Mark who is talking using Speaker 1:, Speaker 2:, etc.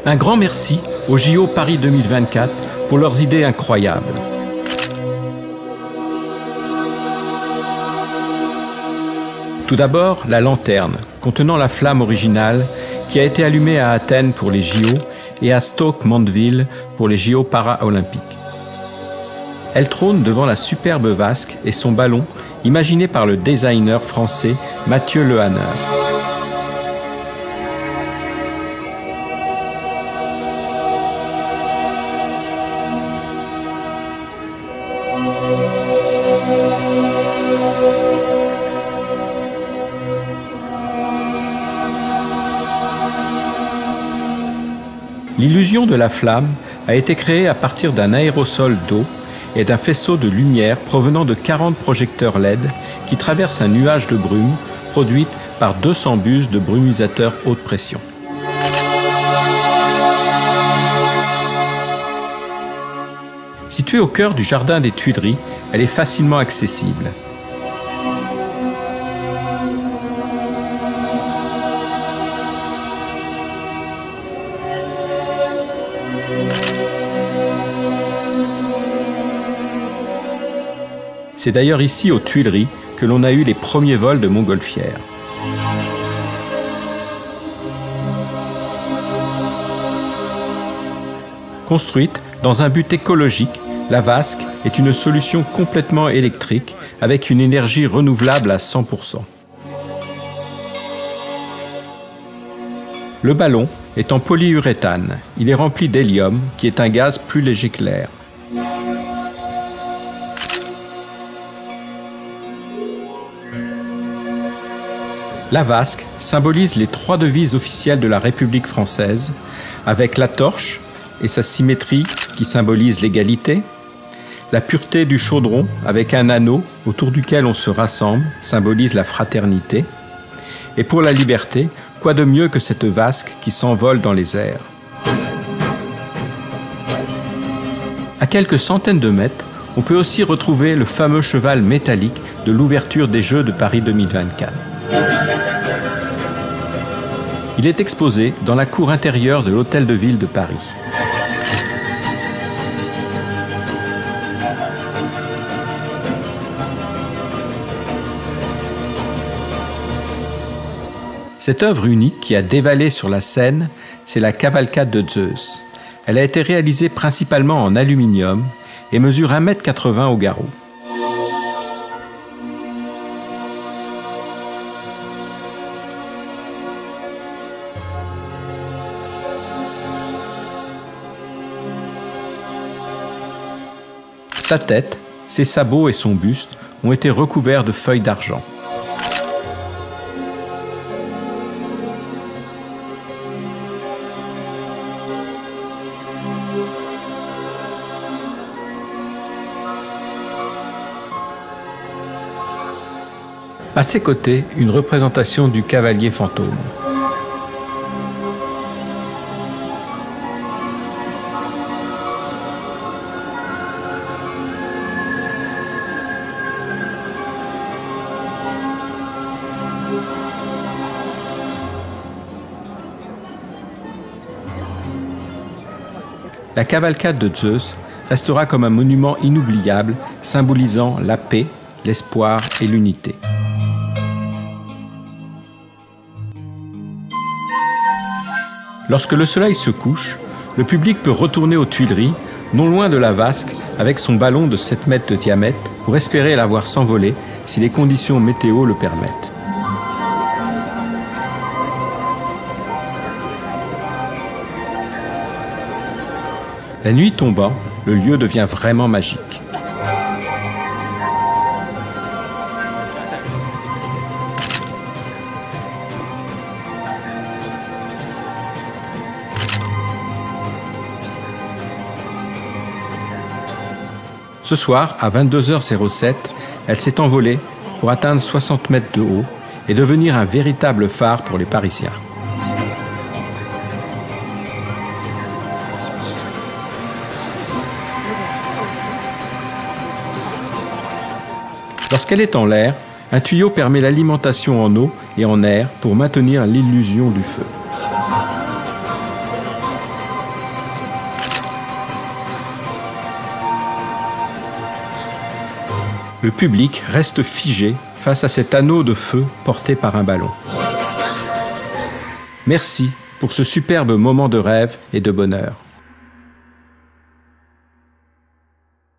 Speaker 1: Un grand merci aux JO Paris 2024 pour leurs idées incroyables. Tout d'abord, la lanterne, contenant la flamme originale, qui a été allumée à Athènes pour les JO et à Stoke-Mandeville pour les JO para-olympiques. Elle trône devant la superbe vasque et son ballon, imaginé par le designer français Mathieu Lehanner. L'illusion de la flamme a été créée à partir d'un aérosol d'eau et d'un faisceau de lumière provenant de 40 projecteurs LED qui traversent un nuage de brume produite par 200 buses de brumisateurs haute pression. Située au cœur du jardin des Tuileries, elle est facilement accessible. C'est d'ailleurs ici, aux Tuileries, que l'on a eu les premiers vols de montgolfières. Construite dans un but écologique, la vasque est une solution complètement électrique avec une énergie renouvelable à 100%. Le ballon est en polyuréthane. Il est rempli d'hélium, qui est un gaz plus léger que l'air. La vasque symbolise les 3 devises officielles de la République française, avec la torche et sa symétrie qui symbolise l'égalité, la pureté du chaudron avec un anneau autour duquel on se rassemble, symbolise la fraternité, et pour la liberté, quoi de mieux que cette vasque qui s'envole dans les airs. À quelques centaines de mètres, on peut aussi retrouver le fameux cheval métallique de l'ouverture des Jeux de Paris 2024. Il est exposé dans la cour intérieure de l'Hôtel de Ville de Paris. Cette œuvre unique qui a dévalé sur la scène, c'est la cavalcade de Zeus. Elle a été réalisée principalement en aluminium et mesure 1,80 m au garrot. Sa tête, ses sabots et son buste ont été recouverts de feuilles d'argent. À ses côtés, une représentation du cavalier fantôme. La cavalcade de Zeus restera comme un monument inoubliable, symbolisant la paix, l'espoir et l'unité. Lorsque le soleil se couche, le public peut retourner aux Tuileries, non loin de la vasque, avec son ballon de 7 mètres de diamètre, pour espérer la voir s'envoler si les conditions météo le permettent. La nuit tombant, le lieu devient vraiment magique. Ce soir, à 22h07, elle s'est envolée pour atteindre 60 mètres de haut et devenir un véritable phare pour les Parisiens. Lorsqu'elle est en l'air, un tuyau permet l'alimentation en eau et en air pour maintenir l'illusion du feu. Le public reste figé face à cet anneau de feu porté par un ballon. Merci pour ce superbe moment de rêve et de bonheur.